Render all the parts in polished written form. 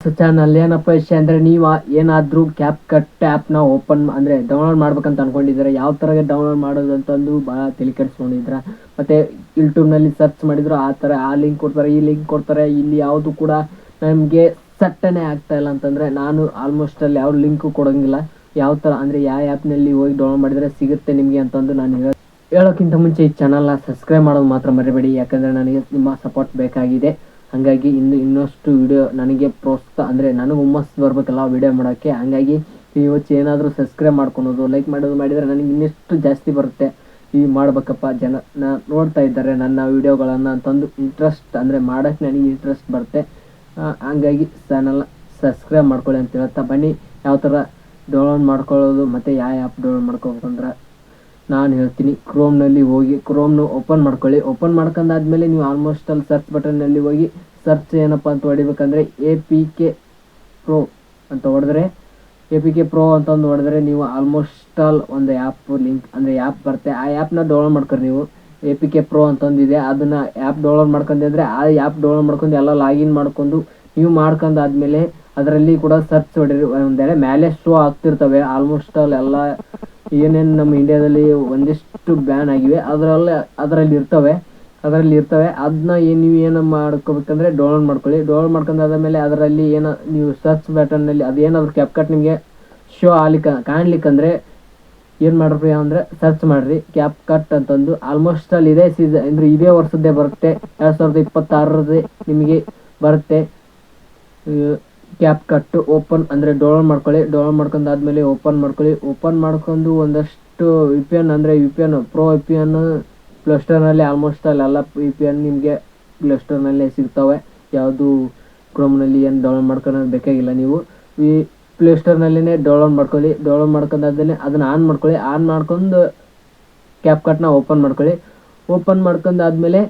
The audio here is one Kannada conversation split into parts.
ಚಾನಲ್ ಏನಪ್ಪ ವಿಷಯ ಅಂದರೆ ನೀವು ಏನಾದರೂ ಕ್ಯಾಪ್ ಕಟ್ ಆ್ಯಪ್ನ ಓಪನ್ ಅಂದರೆ ಡೌನ್ಲೋಡ್ ಮಾಡ್ಬೇಕಂತ ಅಂದ್ಕೊಂಡಿದ್ದೀರಾ, ಯಾವ ಥರ ಡೌನ್ಲೋಡ್ ಮಾಡೋದು ಅಂತಂದು ಭಾಳ ತಲೆ ಕೆಡಿಸ್ಕೊಂಡಿದ್ದೀರಾ. ಮತ್ತು ಯೂಟ್ಯೂಬ್ನಲ್ಲಿ ಸರ್ಚ್ ಮಾಡಿದ್ರು ಆ ಥರ ಆ ಲಿಂಕ್ ಕೊಡ್ತಾರೆ, ಈ ಲಿಂಕ್ ಕೊಡ್ತಾರೆ, ಇಲ್ಲಿ ಯಾವುದು ಕೂಡ ನಮಗೆ ಸಟ್ಟನೆ ಆಗ್ತಾಯಿಲ್ಲ ಅಂತಂದರೆ ನಾನು ಆಲ್ಮೋಸ್ಟ್ ಅಲ್ಲಿ ಯಾವ ಲಿಂಕು ಕೊಡೋಂಗಿಲ್ಲ. ಯಾವ ಥರ ಅಂದರೆ ಯಾವ ಆ್ಯಪ್ನಲ್ಲಿ ಹೋಗಿ ಡೌನ್ಲೋಡ್ ಮಾಡಿದರೆ ಸಿಗುತ್ತೆ ನಿಮಗೆ ಅಂತಂದು ನಾನು ಹೇಳೋಕ್ಕಿಂತ ಮುಂಚೆ ಈ ಚಾನಲ್ನ ಸಬ್ಸ್ಕ್ರೈಬ್ ಮಾಡೋದು ಮಾತ್ರ ಮರಿಬೇಡಿ, ಯಾಕಂದರೆ ನನಗೆ ನಿಮ್ಮ ಸಪೋರ್ಟ್ ಬೇಕಾಗಿದೆ. ಹಾಗಾಗಿ ಇನ್ನಷ್ಟು ವಿಡಿಯೋ ನನಗೆ ಪ್ರೋತ್ಸಾಹ ಅಂದರೆ ನನಗೆ ಹುಮ್ಮಸ್ಸು ಬರಬೇಕಲ್ಲ ವಿಡಿಯೋ ಮಾಡೋಕ್ಕೆ. ಹಾಗಾಗಿ ಇವತ್ತು ಏನಾದರೂ ಸಬ್ಸ್ಕ್ರೈಬ್ ಮಾಡ್ಕೊಳೋದು ಲೈಕ್ ಮಾಡೋದು ಮಾಡಿದರೆ ನನಗೆ ಇನ್ನಷ್ಟು ಜಾಸ್ತಿ ಬರುತ್ತೆ. ಈ ಮಾಡಬೇಕಪ್ಪ, ಜನ ನೋಡ್ತಾ ಇದ್ದಾರೆ ನನ್ನ ವೀಡಿಯೋಗಳನ್ನು ಅಂತಂದು ಇಂಟ್ರೆಸ್ಟ್ ಅಂದರೆ ಮಾಡೋಕ್ಕೆ ನನಗೆ ಇಂಟ್ರೆಸ್ಟ್ ಬರುತ್ತೆ. ಹಾಗಾಗಿ ಚಾನಲ್ನ ಸಬ್ಸ್ಕ್ರೈಬ್ ಮಾಡ್ಕೊಳ್ಳಿ ಅಂತ ಹೇಳ್ತಾ ಬನ್ನಿ ಯಾವ ಥರ ಡೌನ್ಲೋಡ್ ಮಾಡ್ಕೊಳ್ಳೋದು ಮತ್ತು ಯಾವ ಆ್ಯಪ್ ಡೌನ್ಲೋಡ್ ಮಾಡ್ಕೋಬೇಕಂದ್ರೆ ನಾನು ಹೇಳ್ತೀನಿ. ಕ್ರೋಮ್ನಲ್ಲಿ ಹೋಗಿ ಕ್ರೋಮ್ನ ಓಪನ್ ಮಾಡ್ಕೊಳ್ಳಿ. ಓಪನ್ ಮಾಡ್ಕೊಂಡಾದ್ಮೇಲೆ ನೀವು ಆಲ್ಮೋಸ್ಟ್ ಅಲ್ಲಿ ಸರ್ಚ್ ಬಟನ್ನಲ್ಲಿ ಹೋಗಿ ಸರ್ಚ್ ಏನಪ್ಪ ಅಂತ ಹೊಡಿಬೇಕಂದ್ರೆ APK Pro ಅಂತ ಹೊಡೆದ್ರೆ APK Pro ಅಂತಂದು ಹೊಡೆದ್ರೆ ನೀವು ಆಲ್ಮೋಸ್ಟ್ ಆಲ್ ಒಂದು ಆ್ಯಪ್ ಲಿಂಕ್ ಅಂದರೆ ಆ್ಯಪ್ ಬರುತ್ತೆ. ಆ ಆ್ಯಪ್ನ ಡೌನ್ಲೋಡ್ ಮಾಡ್ಕೊಂಡು ನೀವು APK Pro ಅಂತಂದಿದೆ ಅದನ್ನು ಆ್ಯಪ್ ಡೌನ್ಲೋಡ್ ಮಾಡ್ಕೊಂಡಿದ್ರೆ ಆ ಆ್ಯಪ್ ಡೌನ್ಲೋಡ್ ಮಾಡ್ಕೊಂಡು ಎಲ್ಲ ಲಾಗಿನ್ ಮಾಡ್ಕೊಂಡು ನೀವು ಮಾಡ್ಕೊಂಡಾದ್ಮೇಲೆ ಅದರಲ್ಲಿ ಕೂಡ ಸರ್ಚ್ ಹೊಡಿರಿ. ಒಂದೆಡೆ ಮೇಲೆ ಶೋ ಆಗ್ತಿರ್ತವೆ ಆಲ್ಮೋಸ್ಟ್ ಆಲ್ ಎಲ್ಲ ಏನೇನು ನಮ್ಮ ಇಂಡಿಯಾದಲ್ಲಿ ಒಂದಿಷ್ಟು ಬ್ಯಾನ್ ಆಗಿವೆ ಅದರಲ್ಲಿ ಇರ್ತವೆ. ಅದನ್ನ ನೀವು ಏನು ಮಾಡ್ಕೋಬೇಕಂದ್ರೆ ಡೌನ್ಲೋಡ್ ಮಾಡ್ಕೊಳ್ಳಿ. ಡೌನ್ಲೋಡ್ ಮಾಡ್ಕೊಂಡಾದ್ಮೇಲೆ ಅದರಲ್ಲಿ ನೀವು ಸರ್ಚ್ ಬಟನ್ನಲ್ಲಿ ಅದೇನಾದ್ರು ಕ್ಯಾಪ್ಕಟ್ ನಿಮಗೆ ಶೋ ಕಾಣ್ಲಿಕ್ಕಂದ್ರೆ ಏನು ಮಾಡ್ರಿ ಅಂದರೆ ಸರ್ಚ್ ಮಾಡಿರಿ ಕ್ಯಾಪ್ಕಟ್ ಅಂತಂದು. ಆಲ್ಮೋಸ್ಟ್ ಅಲ್ಲಿ ಇದೇ ಸೀಸನ್ ಅಂದರೆ ಇದೇ ವರ್ಷದ್ದೇ ಬರುತ್ತೆ, 2026 ನಿಮಗೆ ಬರುತ್ತೆ. ಕ್ಯಾಪ್ಕಟ್ ಓಪನ್ ಅಂದರೆ ಡೌನ್ಲೋಡ್ ಮಾಡ್ಕೊಳ್ಳಿ. ಡೌನ್ಲೋಡ್ ಮಾಡ್ಕೊಂಡಾದ್ಮೇಲೆ ಓಪನ್ ಮಾಡ್ಕೊಳ್ಳಿ. ಓಪನ್ ಮಾಡ್ಕೊಂಡು ಒಂದಷ್ಟು VPN ಅಂದರೆ VPN Pro VPN ಪ್ಲೇಸ್ಟೋರ್ನಲ್ಲಿ ಆಲ್ಮೋಸ್ಟ್ ಅಲ್ಲೆಲ್ಲ VPN ನಿಮಗೆ ಪ್ಲೇಸ್ಟೋರ್ನಲ್ಲೇ ಸಿಗ್ತವೆ. ಯಾವುದು ಕ್ರೋಮ್ನಲ್ಲಿ ಏನು ಡೌನ್ಲೋಡ್ ಮಾಡ್ಕೊಳ್ಳೋದು ಬೇಕಾಗಿಲ್ಲ. ನೀವು ಈ ಪ್ಲೇಸ್ಟೋರ್ನಲ್ಲೇ ಡೌನ್ಲೋಡ್ ಮಾಡ್ಕೊಳ್ಳಿ. ಡೌನ್ಲೋಡ್ ಮಾಡ್ಕೊಂಡಾದ್ಮೇಲೆ ಅದನ್ನು ಆನ್ ಮಾಡ್ಕೊಳ್ಳಿ. ಆನ್ ಮಾಡ್ಕೊಂಡು ಕ್ಯಾಪ್ಕಟ್ನ ಓಪನ್ ಮಾಡ್ಕೊಳ್ಳಿ. ಓಪನ್ ಮಾಡ್ಕೊಂಡಾದ್ಮೇಲೆ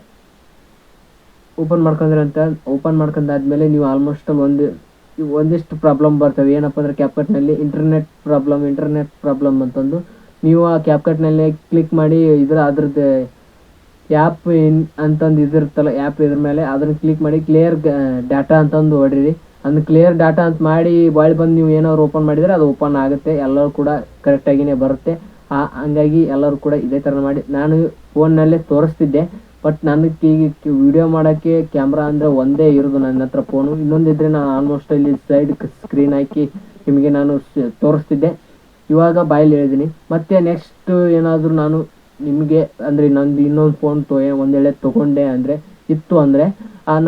ನೀವು ಆಲ್ಮೋಸ್ಟ್ ಒಂದಿಷ್ಟು ಪ್ರಾಬ್ಲಮ್ ಬರ್ತವೆ. ಏನಪ್ಪ ಅಂದರೆ ಕ್ಯಾಪ್ಕಟ್ನಲ್ಲಿ ಇಂಟರ್ನೆಟ್ ಪ್ರಾಬ್ಲಮ್ ಅಂತಂದು ನೀವು ಆ ಕ್ಯಾಪ್ಕಟ್ನಲ್ಲಿ ಕ್ಲಿಕ್ ಮಾಡಿ ಅದ್ರದ್ದು ಆ್ಯಪ್ ಅಂತಂದು ಇದಿರುತ್ತಲ್ಲ ಆ್ಯಪ್ ಇದ್ರ ಮೇಲೆ ಅದನ್ನು ಕ್ಲಿಕ್ ಮಾಡಿ ಕ್ಲಿಯರ್ ಡಾಟಾ ಅಂತಂದು ಹೊಡೀರಿ. ಅದನ್ನು ಕ್ಲಿಯರ್ ಡಾಟಾ ಅಂತ ಮಾಡಿ ಬಂದು ನೀವು ಏನಾದ್ರು ಓಪನ್ ಮಾಡಿದರೆ ಅದು ಓಪನ್ ಆಗುತ್ತೆ. ಎಲ್ಲರೂ ಕೂಡ ಕರೆಕ್ಟಾಗಿಯೇ ಬರುತ್ತೆ. ಹಂಗಾಗಿ ಎಲ್ಲರೂ ಕೂಡ ಇದೇ ಥರ ಮಾಡಿ. ನಾನು ಫೋನ್ನಲ್ಲೇ ತೋರಿಸ್ತಿದ್ದೆ, ಬಟ್ ನನಗೆ ಈಗ ವಿಡಿಯೋ ಮಾಡೋಕ್ಕೆ ಕ್ಯಾಮ್ರಾ ಅಂದರೆ ಒಂದೇ ಇರೋದು ನನ್ನ ಹತ್ರ ಫೋನು. ಇನ್ನೊಂದಿದ್ದರೆ ನಾನು ಆಲ್ಮೋಸ್ಟ್ ಇಲ್ಲಿ ಸೈಡ್ ಸ್ಕ್ರೀನ್ ಹಾಕಿ ನಿಮಗೆ ನಾನು ತೋರಿಸ್ತಿದ್ದೆ. ಇವಾಗ ಬಾಯಲ್ಲಿ ಹೇಳಿದ್ದೀನಿ. ಮತ್ತು ನೆಕ್ಸ್ಟ್ ಏನಾದರೂ ನಾನು ನಿಮಗೆ ಅಂದರೆ ನಂದು ಇನ್ನೊಂದು ಫೋನ್ ಒಂದೇಳೆ ತೊಗೊಂಡೆ ಅಂದರೆ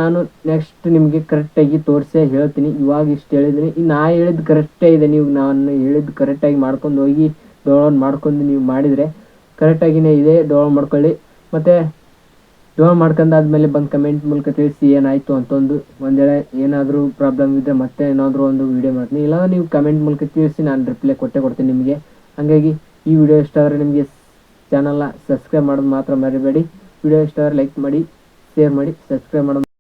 ನಾನು ನೆಕ್ಸ್ಟ್ ನಿಮಗೆ ಕರೆಕ್ಟಾಗಿ ತೋರಿಸೇ ಹೇಳ್ತೀನಿ. ಇವಾಗ ಇಷ್ಟು ಹೇಳಿದ್ದೀನಿ, ನಾ ಹೇಳಿದ್ದು ಕರೆಕ್ಟೇ ಇದೆ. ನಾನು ಹೇಳಿದ್ದು ಕರೆಕ್ಟಾಗಿ ಮಾಡ್ಕೊಂಡು ಹೋಗಿ ಡೌನ್ಲೋಡ್ ಮಾಡ್ಕೊಂಡು ನೀವು ಮಾಡಿದರೆ ಕರೆಕ್ಟಾಗಿಯೇ ಇದೆ. ಡೌನ್ಲೋಡ್ ಮಾಡ್ಕೊಳ್ಳಿ. ಮತ್ತು ಡೌನ್ಲೋಡ್ ಮಾಡ್ಕೊಂಡಾದ್ಮೇಲೆ ಬಂದು ಕಮೆಂಟ್ ಮೂಲಕ ತಿಳಿಸಿ ಏನಾಯಿತು ಅಂತಂದು. ಒಂದೇಳೆ ಏನಾದರೂ ಪ್ರಾಬ್ಲಮ್ ಇದ್ದರೆ ಮತ್ತೆ ಏನಾದರೂ ಒಂದು ವೀಡಿಯೋ ಮಾಡ್ತೀನಿ, ಇಲ್ಲ ನೀವು ಕಮೆಂಟ್ ಮೂಲಕ ತಿಳಿಸಿ ನಾನು ರಿಪ್ಲೈ ಕೊಡ್ತೀನಿ ನಿಮಗೆ. ಹಾಗಾಗಿ ಈ ವಿಡಿಯೋ ಇಷ್ಟ ಆದರೆ ನಿಮಗೆ ಚಾನಲ್ನ ಸಬ್ಸ್ಕ್ರೈಬ್ ಮಾಡೋದು ಮಾತ್ರ ಮರಿಬೇಡಿ. ವಿಡಿಯೋ ಇಷ್ಟ ಆದರೆ ಲೈಕ್ ಮಾಡಿ, ಶೇರ್ ಮಾಡಿ, ಸಬ್ಸ್ಕ್ರೈಬ್ ಮಾಡೋದು